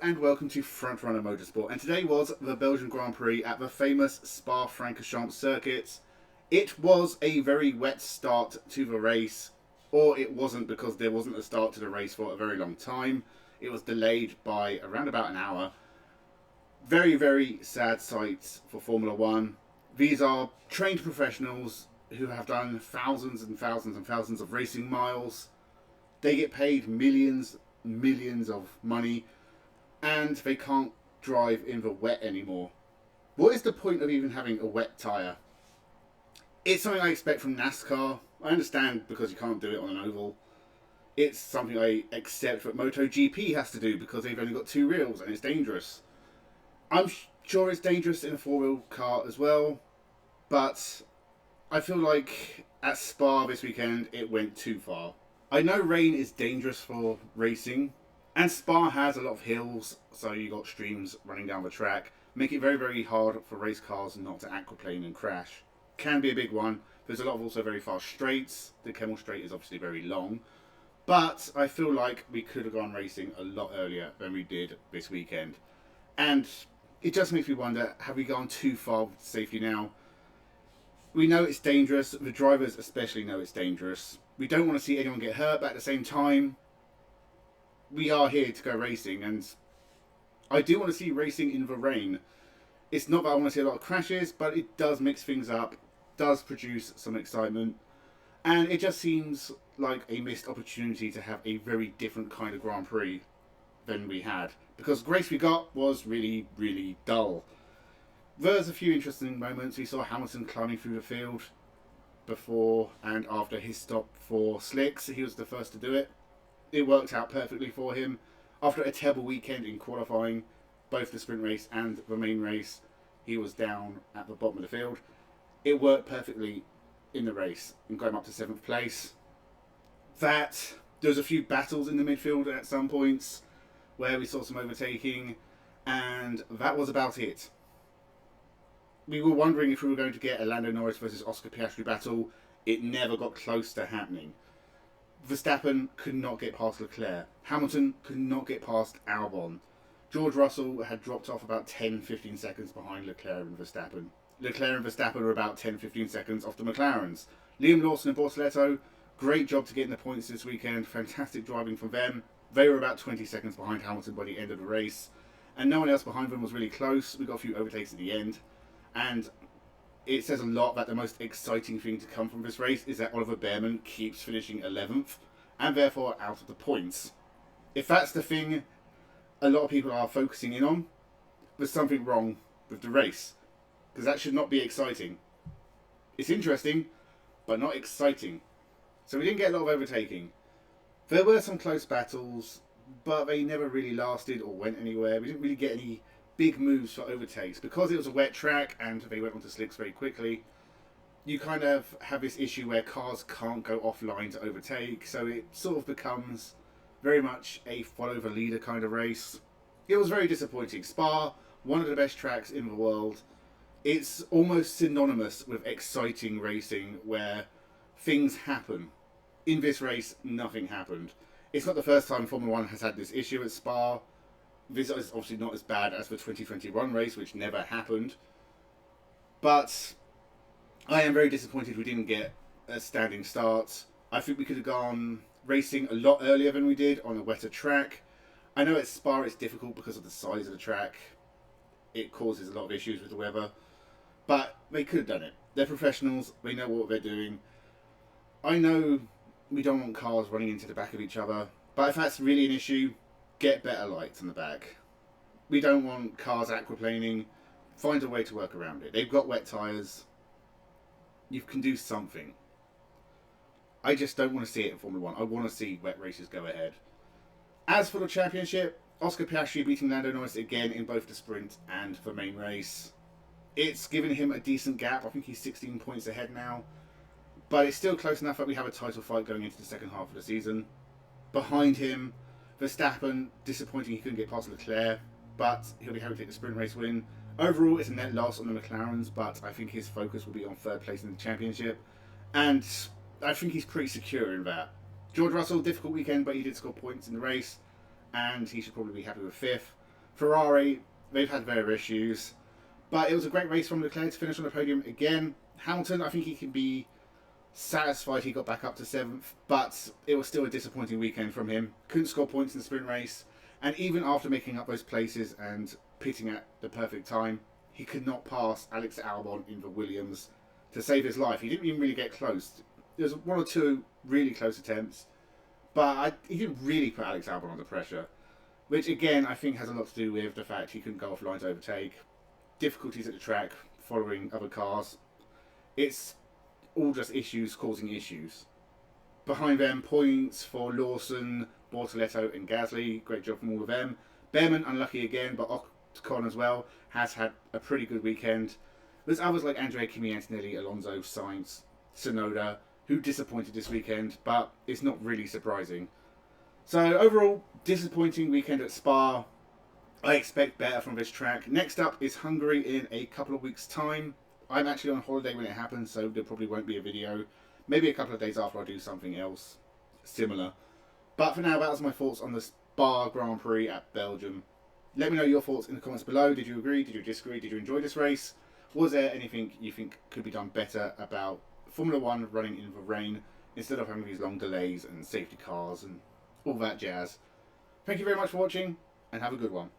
and welcome to Frontrunner Motorsport. And today was the Belgian Grand Prix at the famous Spa-Francorchamps circuit. It was a very wet start to the race, or it wasn't, because there wasn't a start to the race for a very long time. It was delayed by around about an hour. Very, very sad sight for Formula One. These are trained professionals who have done thousands and thousands and thousands of racing miles. They get paid millions of money, and they can't drive in the wet anymore. What is the point of even having a wet tyre? It's something I expect from NASCAR. I understand because you can't do it on an oval. It's something I accept that MotoGP has to do because they've only got two reels and it's dangerous. I'm sure it's dangerous in a four-wheel car as well, but I feel like at Spa this weekend it went too far. I know rain is dangerous for racing, and Spa has a lot of hills, so you got streams running down the track, make it very, very hard for race cars not to aquaplane and crash. Can be a big one. There's a lot of also very fast straights. The Kemmel Straight is obviously very long, but I feel like we could have gone racing a lot earlier than we did this weekend. And it just makes me wonder, have we gone too far with safety now? We know it's dangerous. The drivers especially know it's dangerous. We don't want to see anyone get hurt, but at the same time, we are here to go racing, and I do want to see racing in the rain. It's not that I want to see a lot of crashes, but it does mix things up, does produce some excitement, and it just seems like a missed opportunity to have a very different kind of Grand Prix than we had, because the race we got was really, really dull. There's a few interesting moments. We saw Hamilton climbing through the field before and after his stop for slicks. He was the first to do it. It worked out perfectly for him. After a terrible weekend in qualifying, both the sprint race and the main race, he was down at the bottom of the field. It worked perfectly in the race and got him up to 7th place. There was a few battles in the midfield at some points where we saw some overtaking, and that was about it. We were wondering if we were going to get a Lando Norris versus Oscar Piastri battle. It never got close to happening. Verstappen could not get past Leclerc. Hamilton could not get past Albon. George Russell had dropped off about 10-15 seconds behind Leclerc and Verstappen. Leclerc and Verstappen were about 10-15 seconds off the McLarens. Liam Lawson and Bortoleto, great job to get in the points this weekend. Fantastic driving from them. They were about 20 seconds behind Hamilton by the end of the race, and no one else behind them was really close. We got a few overtakes at the end. And it says a lot that the most exciting thing to come from this race is that Oliver Behrman keeps finishing 11th and therefore out of the points. If that's the thing a lot of people are focusing in on, there's something wrong with the race, because that should not be exciting. It's interesting, but not exciting. So we didn't get a lot of overtaking. There were some close battles, but they never really lasted or went anywhere. We didn't really get any big moves for overtakes. Because it was a wet track and they went onto slicks very quickly, you kind of have this issue where cars can't go offline to overtake, so it sort of becomes very much a follow the leader kind of race. It was very disappointing. Spa, one of the best tracks in the world. It's almost synonymous with exciting racing where things happen. In this race, nothing happened. It's not the first time Formula One has had this issue at Spa. This is obviously not as bad as the 2021 race, which never happened. But I am very disappointed we didn't get a standing start. I think we could have gone racing a lot earlier than we did on a wetter track. I know at Spa it's difficult because of the size of the track. It causes a lot of issues with the weather. But they could have done it. They're professionals. They know what they're doing. I know we don't want cars running into the back of each other. But if that's really an issue, get better lights on the back. We don't want cars aquaplaning. Find a way to work around it. They've got wet tyres. You can do something. I just don't want to see it in Formula 1. I want to see wet races go ahead. As for the championship, Oscar Piastri beating Lando Norris again in both the sprint and the main race. It's given him a decent gap. I think he's 16 points ahead now. But it's still close enough that we have a title fight going into the second half of the season. Behind him, Verstappen, disappointing he couldn't get past Leclerc, but he'll be happy to take the sprint race win. Overall, it's a net loss on the McLarens, but I think his focus will be on third place in the championship, and I think he's pretty secure in that. George Russell, difficult weekend, but he did score points in the race, and he should probably be happy with 5th. Ferrari, they've had their issues. But it was a great race from Leclerc to finish on the podium again. Hamilton, I think he can be satisfied he got back up to 7th, but it was still a disappointing weekend from him. Couldn't score points in the sprint race, and even after making up those places and pitting at the perfect time, he could not pass Alex Albon in the Williams to save his life. He didn't even really get close. There was one or two really close attempts, but he didn't really put Alex Albon under pressure, which again I think has a lot to do with the fact he couldn't go off line to overtake, difficulties at the track following other cars. It's all just issues causing issues. Behind them, points for Lawson, Bortoletto and Gasly. Great job from all of them. Behrman unlucky again, but Ocon as well has had a pretty good weekend. There's others like Andrea Kimi Antonelli, Alonso, Sainz, Tsunoda, who disappointed this weekend, but it's not really surprising. So overall, disappointing weekend at Spa. I expect better from this track. Next up is Hungary in a couple of weeks' time. I'm actually on holiday when it happens, so there probably won't be a video. Maybe a couple of days after I do something else similar. But for now, that was my thoughts on the Spa Grand Prix at Belgium. Let me know your thoughts in the comments below. Did you agree? Did you disagree? Did you enjoy this race? Was there anything you think could be done better about Formula 1 running in the rain instead of having these long delays and safety cars and all that jazz? Thank you very much for watching, and have a good one.